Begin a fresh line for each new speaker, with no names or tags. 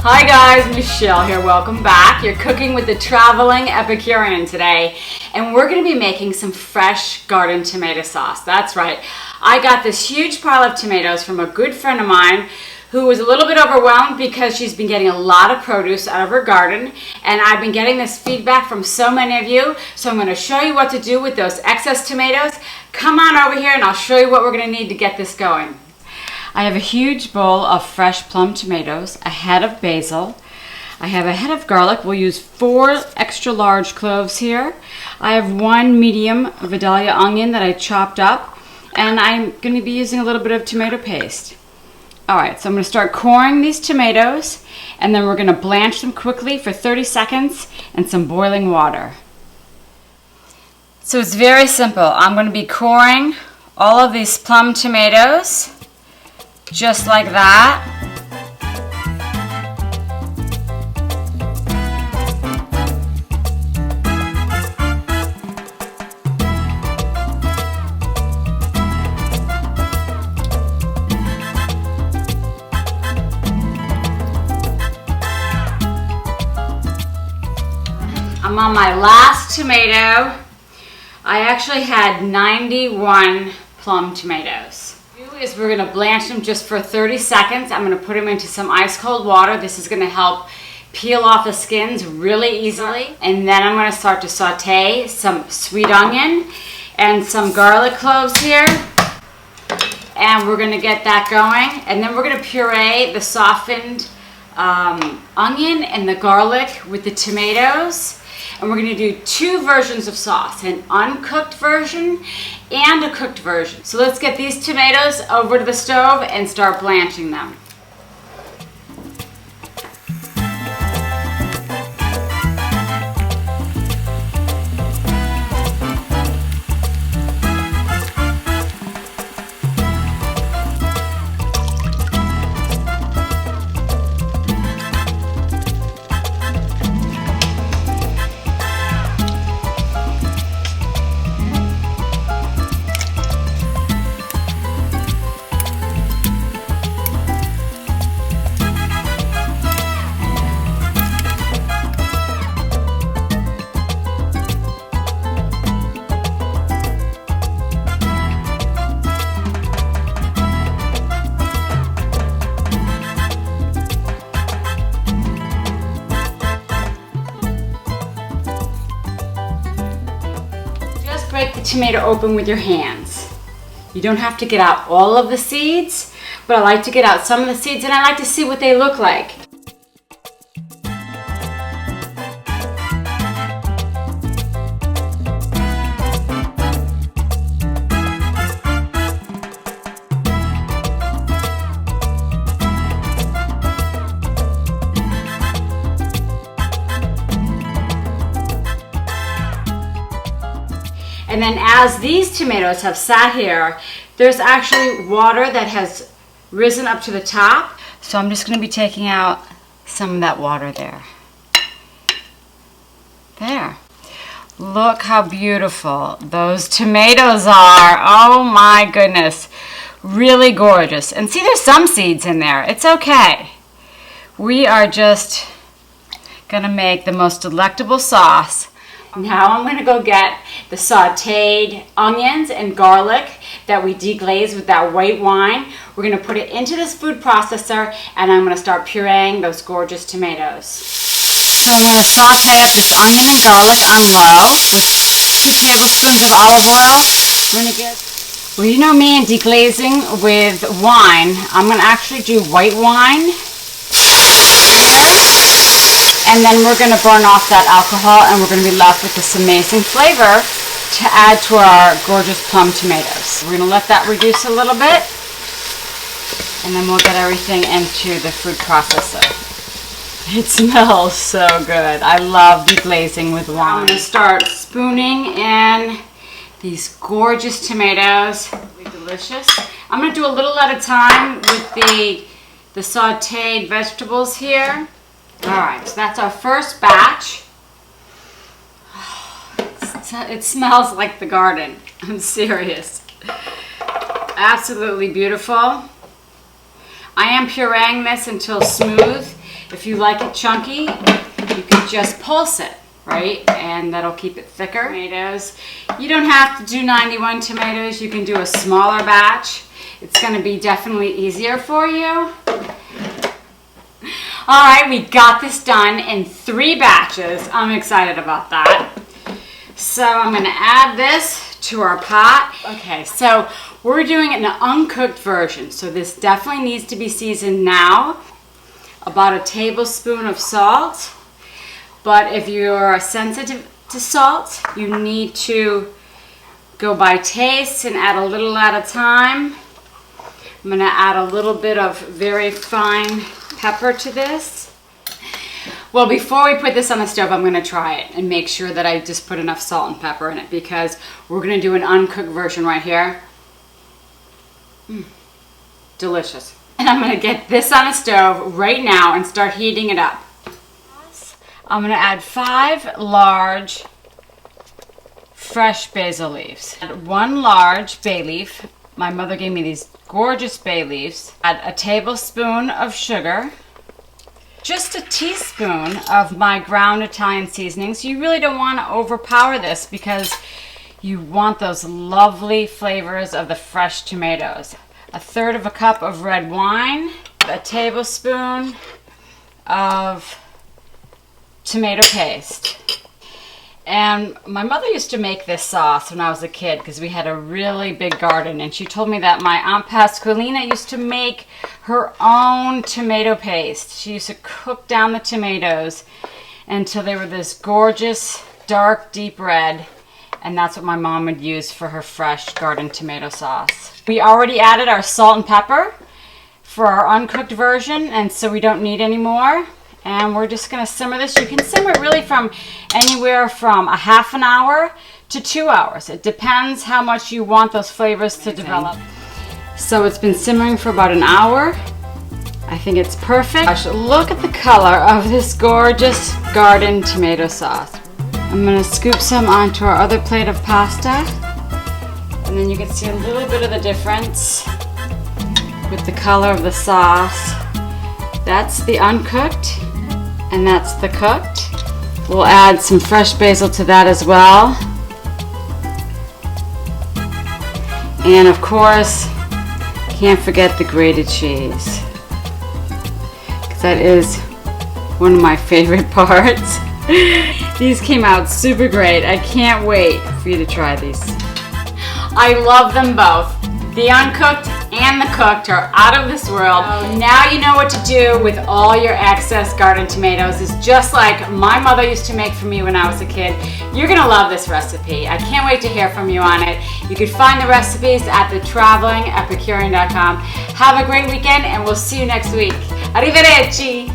Hi guys, Michelle here. Welcome back. You're cooking with the traveling Epicurean today, and we're going to be making some fresh garden tomato sauce. That's right. I got this huge pile of tomatoes from a good friend of mine who was a little bit overwhelmed because she's been getting a lot of produce out of her garden, and I've been getting this feedback from so many of you, so I'm going to show you what to do with those excess tomatoes. Come on over here and I'll show you what we're going to need to get this going. I have a huge bowl of fresh plum tomatoes, a head of basil. I have a head of garlic. We'll use 4 extra large cloves here. I have 1 medium Vidalia onion that I chopped up, and I'm going to be using a little bit of tomato paste. Alright, so I'm going to start coring these tomatoes, and then we're going to blanch them quickly for 30 seconds in some boiling water. So it's very simple. I'm going to be coring all of these plum tomatoes just like that. I'm on my last tomato. I actually had 91 plum tomatoes. Is we're going to blanch them just for 30 seconds. I'm going to put them into some ice cold water. This is going to help peel off the skins really easily. And then I'm going to start to saute some sweet onion and some garlic cloves here. And we're going to get that going. And then we're going to puree the softened onion and the garlic with the tomatoes. And we're going to do 2 versions of sauce, an uncooked version and a cooked version. So let's get these tomatoes over to the stove and start blanching them. Break the tomato open with your hands. You don't have to get out all of the seeds, but I like to get out some of the seeds and I like to see what they look like. And then as these tomatoes have sat here, there's actually water that has risen up to the top. So I'm just going to be taking out some of that water there. There. Look how beautiful those tomatoes are. Oh my goodness. Really gorgeous. And see, there's some seeds in there. It's okay. We are just going to make the most delectable sauce. Now I'm going to go get the sauteed onions and garlic that we deglaze with that white wine. We're going to put it into this food processor and I'm going to start pureeing those gorgeous tomatoes. So I'm going to saute up this onion and garlic on low with 2 tablespoons of olive oil. We're going to get, well, you know me and deglazing with wine. I'm going to actually do white wine here. And then we're going to burn off that alcohol and we're going to be left with this amazing flavor to add to our gorgeous plum tomatoes. We're going to let that reduce a little bit and then we'll get everything into the food processor. It smells so good. I love deglazing with wine. I'm going to start spooning in these gorgeous tomatoes. Really delicious. I'm going to do a little at a time with the sauteed vegetables here. Alright, so that's our first batch. It smells like the garden. I'm serious. Absolutely beautiful. I am pureeing this until smooth. If you like it chunky, you can just pulse it, right? And that'll keep it thicker. Tomatoes. You don't have to do 91 tomatoes. You can do a smaller batch. It's going to be definitely easier for you. All right, we got this done in 3 batches. I'm excited about that. So I'm going to add this to our pot. Okay, so we're doing it in an uncooked version. So this definitely needs to be seasoned now. About a tablespoon of salt. But if you're sensitive to salt, you need to go by taste and add a little at a time. I'm going to add a little bit of very fine pepper to this. Well, before we put this on the stove, I'm going to try it and make sure that I just put enough salt and pepper in it, because we're going to do an uncooked version right here. Delicious. And I'm going to get this on a stove right now and start heating it up. I'm going to add 5 large fresh basil leaves. Add 1 large bay leaf. My mother gave me these gorgeous bay leaves. Add a tablespoon of sugar. Just a teaspoon of my ground Italian seasonings. You really don't want to overpower this because you want those lovely flavors of the fresh tomatoes. 1/3 of a cup of red wine. A tablespoon of tomato paste. And my mother used to make this sauce when I was a kid because we had a really big garden, and she told me that my Aunt Pasqualina used to make her own tomato paste. She used to cook down the tomatoes until they were this gorgeous, dark, deep red, and that's what my mom would use for her fresh garden tomato sauce. We already added our salt and pepper for our uncooked version, and so we don't need any more. And we're just going to simmer this. You can simmer it really from anywhere from a half an hour to 2 hours. It depends how much you want those flavors to develop. So it's been simmering for about an hour. I think it's perfect. Gosh, look at the color of this gorgeous garden tomato sauce. I'm going to scoop some onto our other plate of pasta. And then you can see a little bit of the difference with the color of the sauce. That's the uncooked, and that's the cooked. We'll add some fresh basil to that as well. And of course, can't forget the grated cheese, because that is one of my favorite parts. These came out super great. I can't wait for you to try these. I love them both. The uncooked and the cooked are out of this world. Now you know what to do with all your excess garden tomatoes. It's just like my mother used to make for me when I was a kid. You're gonna love this recipe. I can't wait to hear from you on it. You can find the recipes at thetravelingepicurean.com. Have a great weekend, and we'll see you next week. Arrivederci!